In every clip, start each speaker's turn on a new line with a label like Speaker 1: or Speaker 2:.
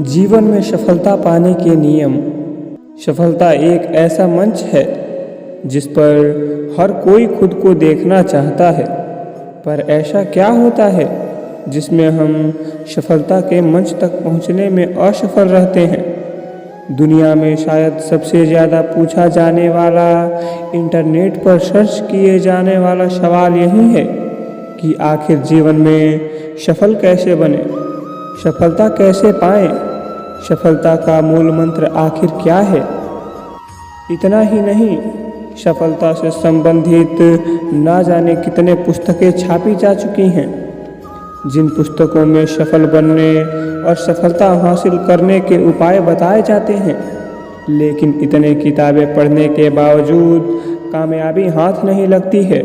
Speaker 1: जीवन में सफलता पाने के नियम। सफलता एक ऐसा मंच है जिस पर हर कोई खुद को देखना चाहता है, पर ऐसा क्या होता है जिसमें हम सफलता के मंच तक पहुंचने में असफल रहते हैं। दुनिया में शायद सबसे ज़्यादा पूछा जाने वाला, इंटरनेट पर सर्च किए जाने वाला सवाल यही है कि आखिर जीवन में सफल कैसे बने, सफलता कैसे पाएं, सफलता का मूल मंत्र आखिर क्या है। इतना ही नहीं, सफलता से संबंधित ना जाने कितने पुस्तकें छापी जा चुकी हैं, जिन पुस्तकों में सफल बनने और सफलता हासिल करने के उपाय बताए जाते हैं। लेकिन इतने किताबें पढ़ने के बावजूद कामयाबी हाथ नहीं लगती है।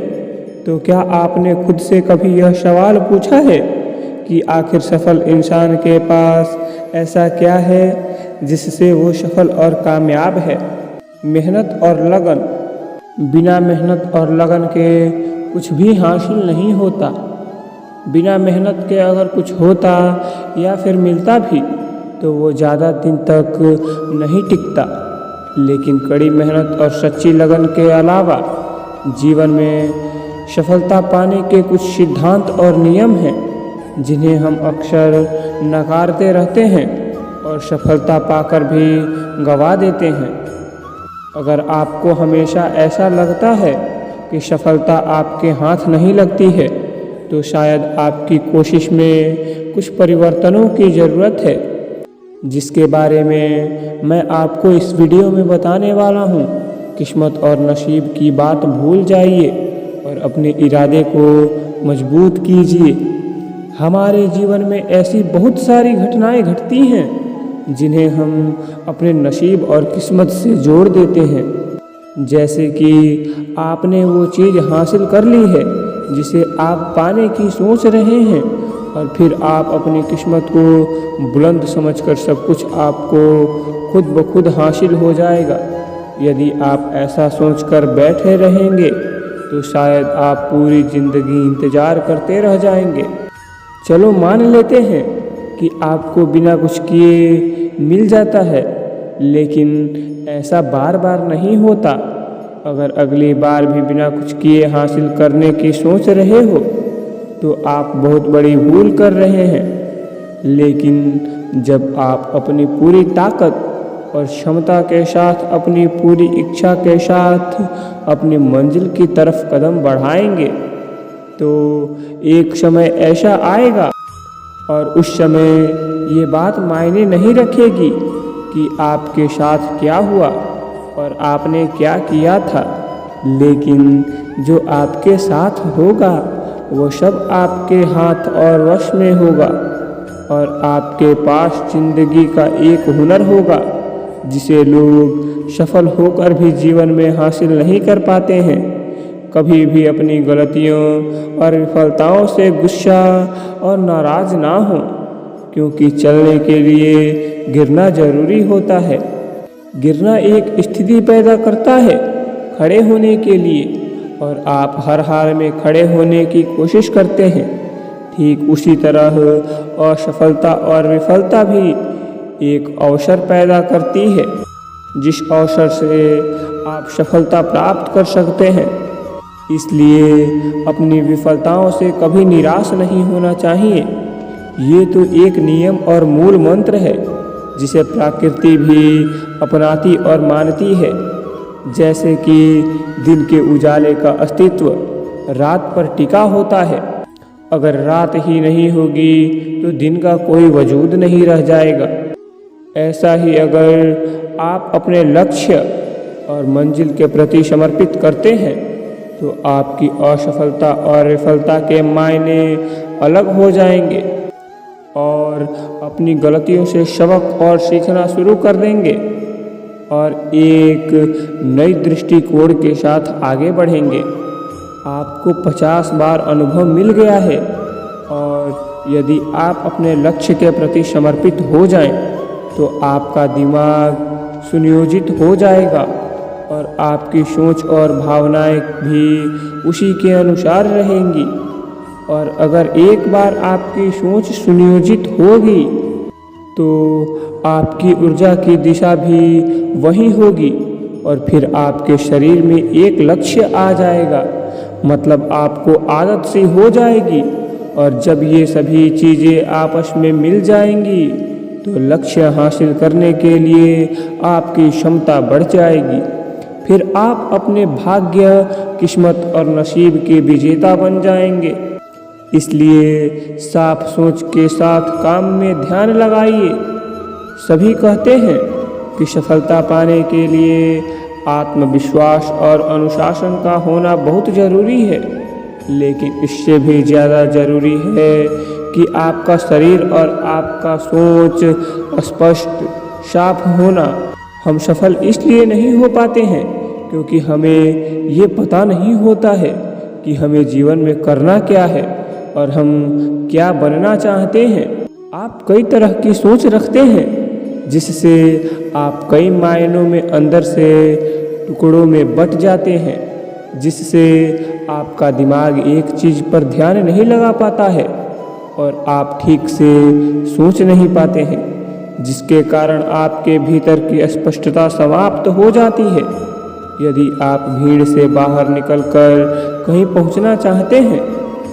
Speaker 1: तो क्या आपने खुद से कभी यह सवाल पूछा है कि आखिर सफल इंसान के पास ऐसा क्या है जिससे वो सफल और कामयाब है। मेहनत और लगन। बिना मेहनत और लगन के कुछ भी हासिल नहीं होता। बिना मेहनत के अगर कुछ होता या फिर मिलता भी तो वो ज़्यादा दिन तक नहीं टिकता। लेकिन कड़ी मेहनत और सच्ची लगन के अलावा जीवन में सफलता पाने के कुछ सिद्धांत और नियम हैं जिन्हें हम अक्सर नकारते रहते हैं और सफलता पाकर भी गंवा देते हैं। अगर आपको हमेशा ऐसा लगता है कि सफलता आपके हाथ नहीं लगती है, तो शायद आपकी कोशिश में कुछ परिवर्तनों की ज़रूरत है, जिसके बारे में मैं आपको इस वीडियो में बताने वाला हूँ। किस्मत और नसीब की बात भूल जाइए और अपने इरादे को मजबूत कीजिए। हमारे जीवन में ऐसी बहुत सारी घटनाएं घटती हैं जिन्हें हम अपने नसीब और किस्मत से जोड़ देते हैं। जैसे कि आपने वो चीज़ हासिल कर ली है जिसे आप पाने की सोच रहे हैं, और फिर आप अपनी किस्मत को बुलंद समझकर सब कुछ आपको खुद ब खुद हासिल हो जाएगा। यदि आप ऐसा सोचकर बैठे रहेंगे तो शायद आप पूरी ज़िंदगी इंतज़ार करते रह जाएंगे। चलो मान लेते हैं कि आपको बिना कुछ किए मिल जाता है, लेकिन ऐसा बार बार नहीं होता। अगर अगली बार भी बिना कुछ किए हासिल करने की सोच रहे हो तो आप बहुत बड़ी भूल कर रहे हैं। लेकिन जब आप अपनी पूरी ताकत और क्षमता के साथ, अपनी पूरी इच्छा के साथ अपनी मंजिल की तरफ कदम बढ़ाएंगे तो एक समय ऐसा आएगा और उस समय ये बात मायने नहीं रखेगी कि आपके साथ क्या हुआ और आपने क्या किया था। लेकिन जो आपके साथ होगा वो सब आपके हाथ और वश में होगा, और आपके पास जिंदगी का एक हुनर होगा जिसे लोग सफल होकर भी जीवन में हासिल नहीं कर पाते हैं। कभी भी अपनी गलतियों और विफलताओं से गुस्सा और नाराज़ ना हो, क्योंकि चलने के लिए गिरना ज़रूरी होता है। गिरना एक स्थिति पैदा करता है खड़े होने के लिए, और आप हर हाल में खड़े होने की कोशिश करते हैं। ठीक उसी तरह असफलता और विफलता भी एक अवसर पैदा करती है, जिस अवसर से आप सफलता प्राप्त कर सकते हैं। इसलिए अपनी विफलताओं से कभी निराश नहीं होना चाहिए। ये तो एक नियम और मूल मंत्र है जिसे प्रकृति भी अपनाती और मानती है। जैसे कि दिन के उजाले का अस्तित्व रात पर टिका होता है। अगर रात ही नहीं होगी तो दिन का कोई वजूद नहीं रह जाएगा। ऐसा ही अगर आप अपने लक्ष्य और मंजिल के प्रति समर्पित करते हैं तो आपकी असफलता और विफलता के मायने अलग हो जाएंगे, और अपनी गलतियों से सबक और सीखना शुरू कर देंगे और एक नई दृष्टिकोण के साथ आगे बढ़ेंगे। आपको 50 बार अनुभव मिल गया है, और यदि आप अपने लक्ष्य के प्रति समर्पित हो जाएं तो आपका दिमाग सुनियोजित हो जाएगा और आपकी सोच और भावनाएं भी उसी के अनुसार रहेंगी। और अगर एक बार आपकी सोच सुनियोजित होगी तो आपकी ऊर्जा की दिशा भी वही होगी और फिर आपके शरीर में एक लक्ष्य आ जाएगा, मतलब आपको आदत सी हो जाएगी। और जब ये सभी चीज़ें आपस में मिल जाएंगी तो लक्ष्य हासिल करने के लिए आपकी क्षमता बढ़ जाएगी। फिर आप अपने भाग्य, किस्मत और नसीब के विजेता बन जाएंगे। इसलिए साफ सोच के साथ काम में ध्यान लगाइए। सभी कहते हैं कि सफलता पाने के लिए आत्मविश्वास और अनुशासन का होना बहुत ज़रूरी है, लेकिन इससे भी ज़्यादा ज़रूरी है कि आपका शरीर और आपका सोच स्पष्ट, साफ होना। हम सफल इसलिए नहीं हो पाते हैं क्योंकि हमें ये पता नहीं होता है कि हमें जीवन में करना क्या है और हम क्या बनना चाहते हैं। आप कई तरह की सोच रखते हैं जिससे आप कई मायनों में अंदर से टुकड़ों में बट जाते हैं, जिससे आपका दिमाग एक चीज़ पर ध्यान नहीं लगा पाता है और आप ठीक से सोच नहीं पाते हैं, जिसके कारण आपके भीतर की स्पष्टता समाप्त हो जाती है। यदि आप भीड़ से बाहर निकलकर कहीं पहुंचना चाहते हैं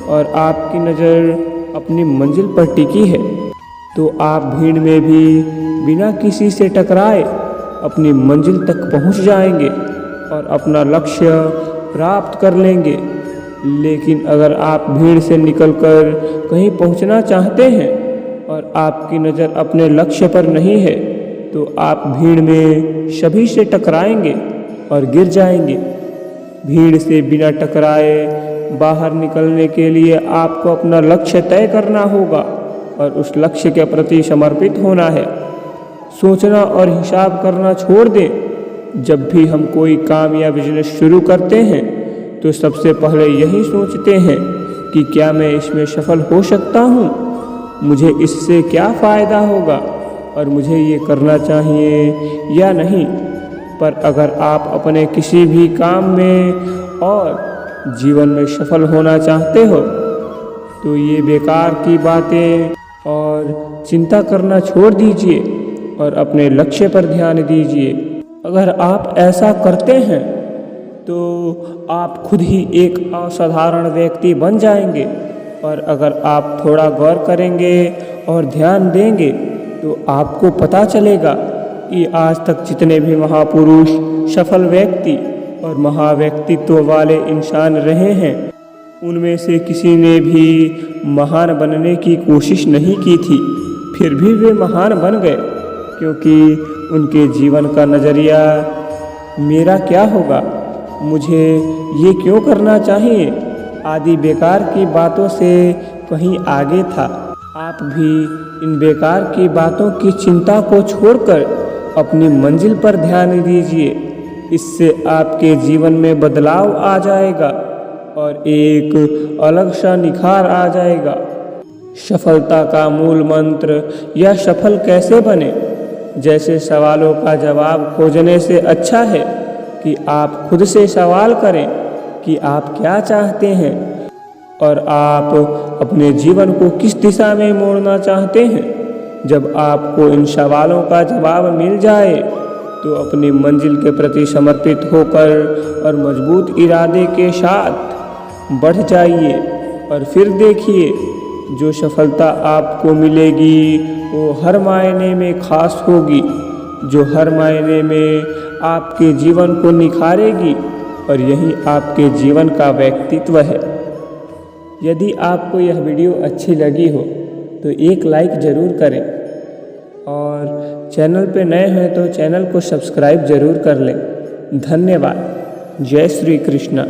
Speaker 1: और आपकी नज़र अपनी मंजिल पर टिकी है, तो आप भीड़ में भी बिना किसी से टकराए अपनी मंजिल तक पहुंच जाएंगे और अपना लक्ष्य प्राप्त कर लेंगे। लेकिन अगर आप भीड़ से निकलकर कहीं पहुंचना चाहते हैं और आपकी नज़र अपने लक्ष्य पर नहीं है, तो आप भीड़ में सभी से टकराएंगे और गिर जाएंगे। भीड़ से बिना टकराए बाहर निकलने के लिए आपको अपना लक्ष्य तय करना होगा और उस लक्ष्य के प्रति समर्पित होना है। सोचना और हिसाब करना छोड़ दें। जब भी हम कोई काम या बिजनेस शुरू करते हैं तो सबसे पहले यही सोचते हैं कि क्या मैं इसमें सफल हो सकता हूँ, मुझे इससे क्या फ़ायदा होगा और मुझे ये करना चाहिए या नहीं। पर अगर आप अपने किसी भी काम में और जीवन में सफल होना चाहते हो तो ये बेकार की बातें और चिंता करना छोड़ दीजिए और अपने लक्ष्य पर ध्यान दीजिए। अगर आप ऐसा करते हैं तो आप खुद ही एक असाधारण व्यक्ति बन जाएंगे। और अगर आप थोड़ा गौर करेंगे और ध्यान देंगे तो आपको पता चलेगा कि आज तक जितने भी महापुरुष, सफल व्यक्ति और महाव्यक्तित्व वाले इंसान रहे हैं, उनमें से किसी ने भी महान बनने की कोशिश नहीं की थी, फिर भी वे महान बन गए, क्योंकि उनके जीवन का नज़रिया मेरा क्या होगा, मुझे ये क्यों करना चाहिए आदि बेकार की बातों से कहीं आगे था। आप भी इन बेकार की बातों की चिंता को छोड़कर अपनी मंजिल पर ध्यान दीजिए। इससे आपके जीवन में बदलाव आ जाएगा और एक अलग सा निखार आ जाएगा। सफलता का मूल मंत्र या सफल कैसे बने जैसे सवालों का जवाब खोजने से अच्छा है कि आप खुद से सवाल करें कि आप क्या चाहते हैं और आप अपने जीवन को किस दिशा में मोड़ना चाहते हैं। जब आपको इन सवालों का जवाब मिल जाए तो अपनी मंजिल के प्रति समर्पित होकर और मजबूत इरादे के साथ बढ़ जाइए और फिर देखिए जो सफलता आपको मिलेगी वो हर मायने में खास होगी, जो हर मायने में आपके जीवन को निखारेगी और यही आपके जीवन का व्यक्तित्व है। यदि आपको यह वीडियो अच्छी लगी हो तो एक लाइक ज़रूर करें और चैनल पे नए हैं तो चैनल को सब्सक्राइब ज़रूर कर लें। धन्यवाद। जय श्री कृष्ण।